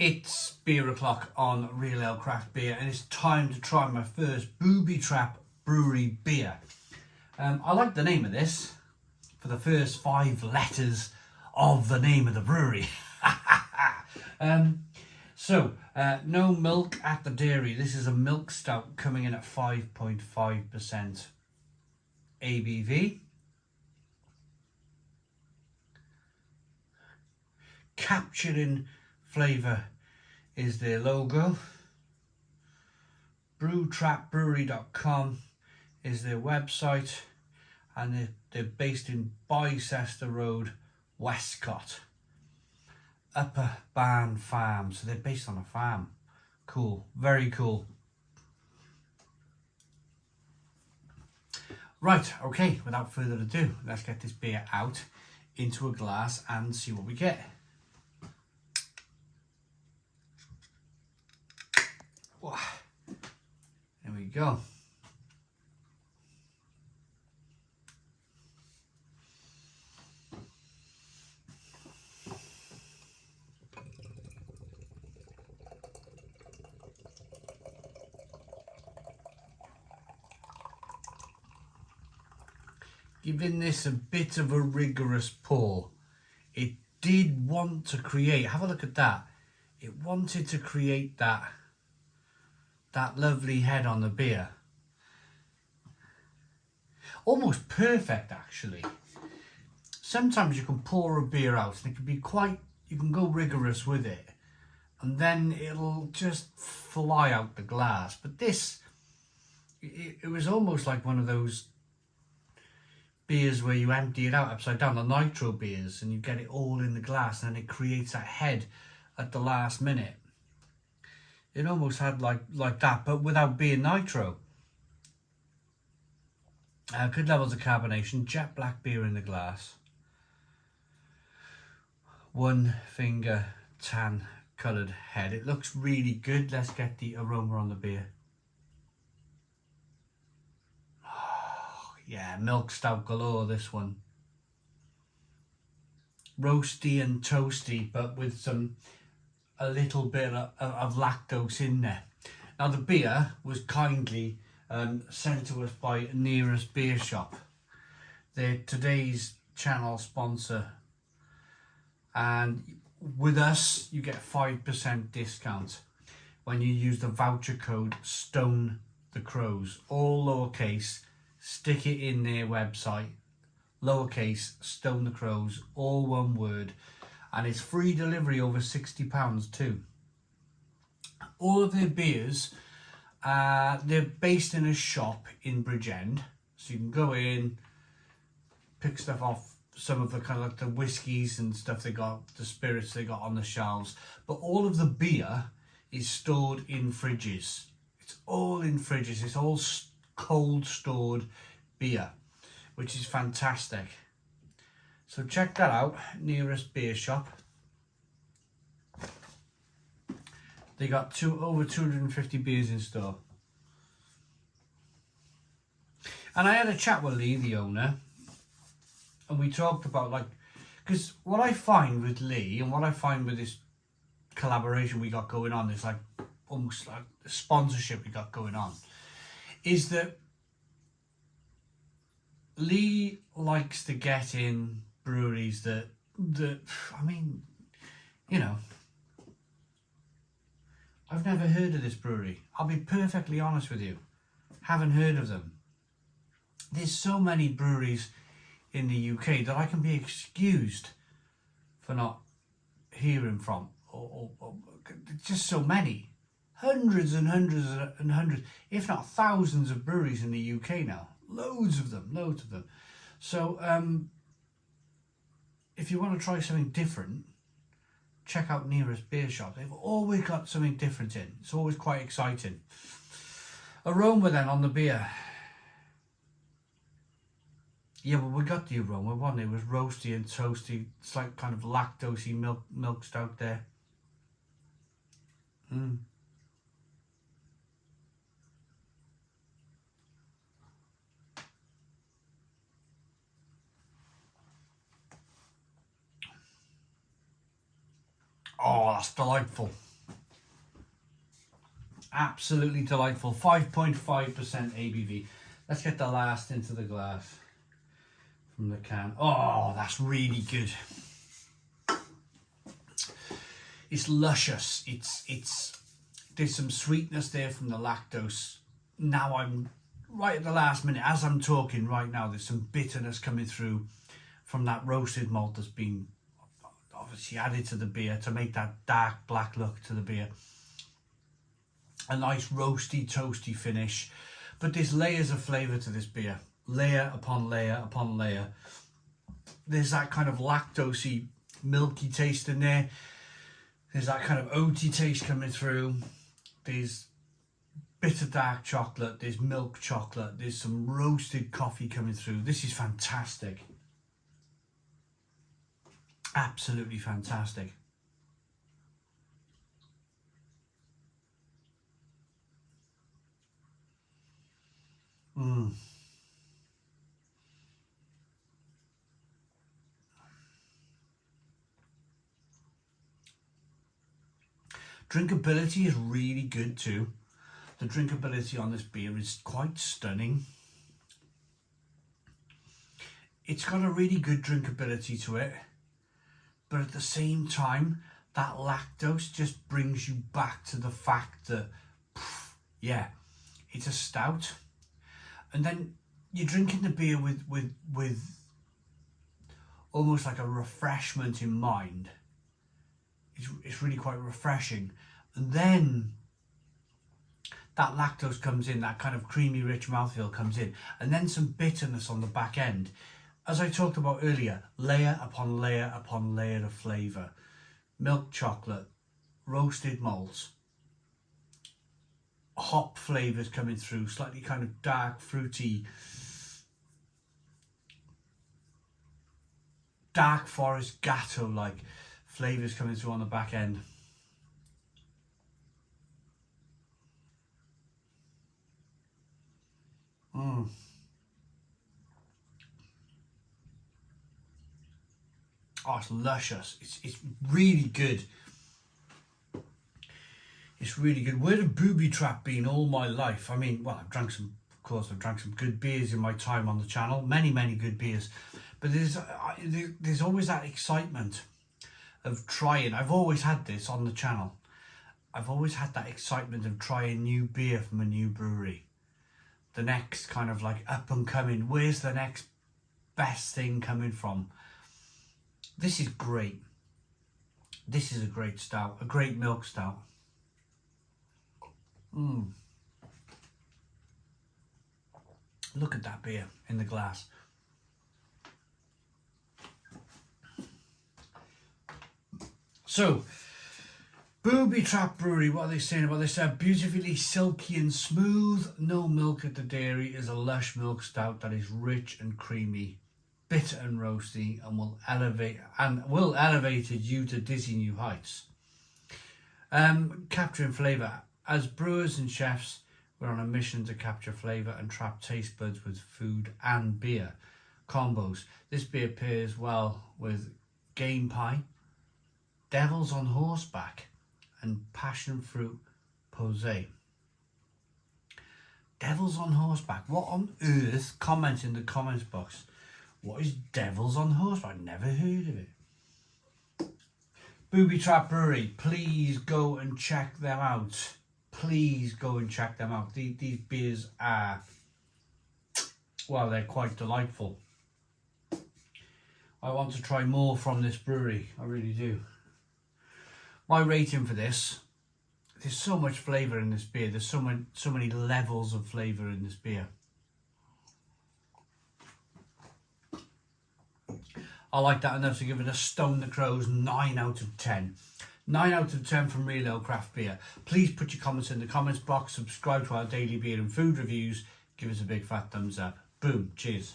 It's beer o'clock on Real Ale Craft Beer, and it's time to try my first Boobytrap Brewery beer. I like the name of this for the first 5 letters of the name of the brewery. No milk at the dairy. This is a milk stout coming in at 5.5% ABV. Capturing flavour is their logo. Brewtrapbrewery.com is their website, and they're based in Bicester Road, Westcott. Upper Barn Farm, so they're based on a farm. Cool, very cool. Right, okay, without further ado, let's get this beer out into a glass and see what we get. There we go. Giving this a bit of a rigorous pour. It did want to create, have a look at that. It wanted to create that lovely head on the beer. Almost perfect, actually. Sometimes you can pour a beer out and it can be quite, you can go rigorous with it and then it'll just fly out the glass. But this, it was almost like one of those beers where you empty it out upside down, the nitro beers, and you get it all in the glass and then it creates that head at the last minute. It almost had like that, but without being nitro. Good levels of carbonation, jet black beer in the glass. 1 finger tan coloured head. It looks really good. Let's get the aroma on the beer. Oh, yeah, milk stout galore, this one. Roasty and toasty, but with a little bit of lactose in there. Now the beer was kindly sent to us by Nearest Beer Shop. They're today's channel sponsor, and with us you get 5% discount when you use the voucher code Stone the Crows, all lowercase. Stick it in their website, lowercase Stone the Crows, all one word. And it's free delivery over £60 too. All of their beers, they're based in a shop in Bridgend. So you can go in, pick stuff off, some of the kind of like the whiskies and stuff they got, the spirits they got on the shelves. But all of the beer is stored in fridges. It's all in fridges. It's all cold stored beer, which is fantastic. So check that out, Nearest Beer Shop. They got over 250 beers in store. And I had a chat with Lee, the owner, and we talked about because what I find with Lee and what I find with this collaboration we got going on, is almost like the sponsorship we got going on, is that Lee likes to get in breweries that I mean, you know, I've never heard of this brewery. I'll be perfectly honest with you. Haven't heard of them. There's so many breweries in the UK that I can be excused for not hearing from. Or just so many. Hundreds and hundreds and hundreds, if not thousands of breweries in the UK now. Loads of them. So, if you want to try something different, check out Nearest Beer Shop. They've always got something different in. It's always quite exciting. Aroma then on the beer. Yeah, well, we got the aroma, wasn't it? It was roasty and toasty. It's like kind of lactosey milk stout there. Oh, that's delightful. Absolutely delightful. 5.5% ABV. Let's get the last into the glass from the can. Oh, that's really good. It's luscious. There's some sweetness there from the lactose. Now I'm right at the last minute, as I'm talking right now, there's some bitterness coming through from that roasted malt that's been obviously added to the beer to make that dark black look to the beer. A nice roasty, toasty finish, but there's layers of flavour to this beer, layer upon layer upon layer. There's that kind of lactosey, milky taste in there. There's that kind of oaty taste coming through. There's bitter dark chocolate, there's milk chocolate, there's some roasted coffee coming through. This is fantastic. Absolutely fantastic. Drinkability is really good too. The drinkability on this beer is quite stunning. It's got a really good drinkability to it, but at the same time, that lactose just brings you back to the fact that, yeah, it's a stout. And then you're drinking the beer with almost like a refreshment in mind. It's really quite refreshing. And then that lactose comes in, that kind of creamy, rich mouthfeel comes in, and then some bitterness on the back end. As I talked about earlier, layer upon layer upon layer of flavour. Milk chocolate, roasted malt, hop flavours coming through, slightly kind of dark, fruity, dark forest gatto-like flavours coming through on the back end. Oh, it's luscious. It's really good. It's really good. Where have Boobytrap been all my life? I mean, well, I've drank some good beers in my time on the channel. Many good beers. But there's always that excitement of trying. I've always had this on the channel. I've always had that excitement of trying new beer from a new brewery. The next kind of like up and coming. Where's the next best thing coming from? This is great. This is a great stout, a great milk stout. Look at that beer in the glass. So, Boobytrap Brewery, what are they saying about this? Beautifully silky and smooth, no milk at the dairy, is a lush milk stout that is rich and creamy, bitter and roasty, and will elevate you to dizzy new heights. Capturing flavour. As brewers and chefs, we're on a mission to capture flavour and trap taste buds with food and beer combos. This beer pairs well with game pie, devils on horseback, and passion fruit posé. Devils on horseback. What on earth? Comment in the comments box. What is devils on horseback? Never heard of it. Boobytrap Brewery, please go and check them out. Please go and check them out. These beers are, well, they're quite delightful. I want to try more from this brewery. I really do. My rating for this, there's so much flavour in this beer. There's so many levels of flavour in this beer. I like that enough to give it a Stone the Crows 9 out of 10. 9 out of 10 from Real Ale Craft Beer. Please put your comments in the comments box. Subscribe to our daily beer and food reviews. Give us a big fat thumbs up. Boom. Cheers.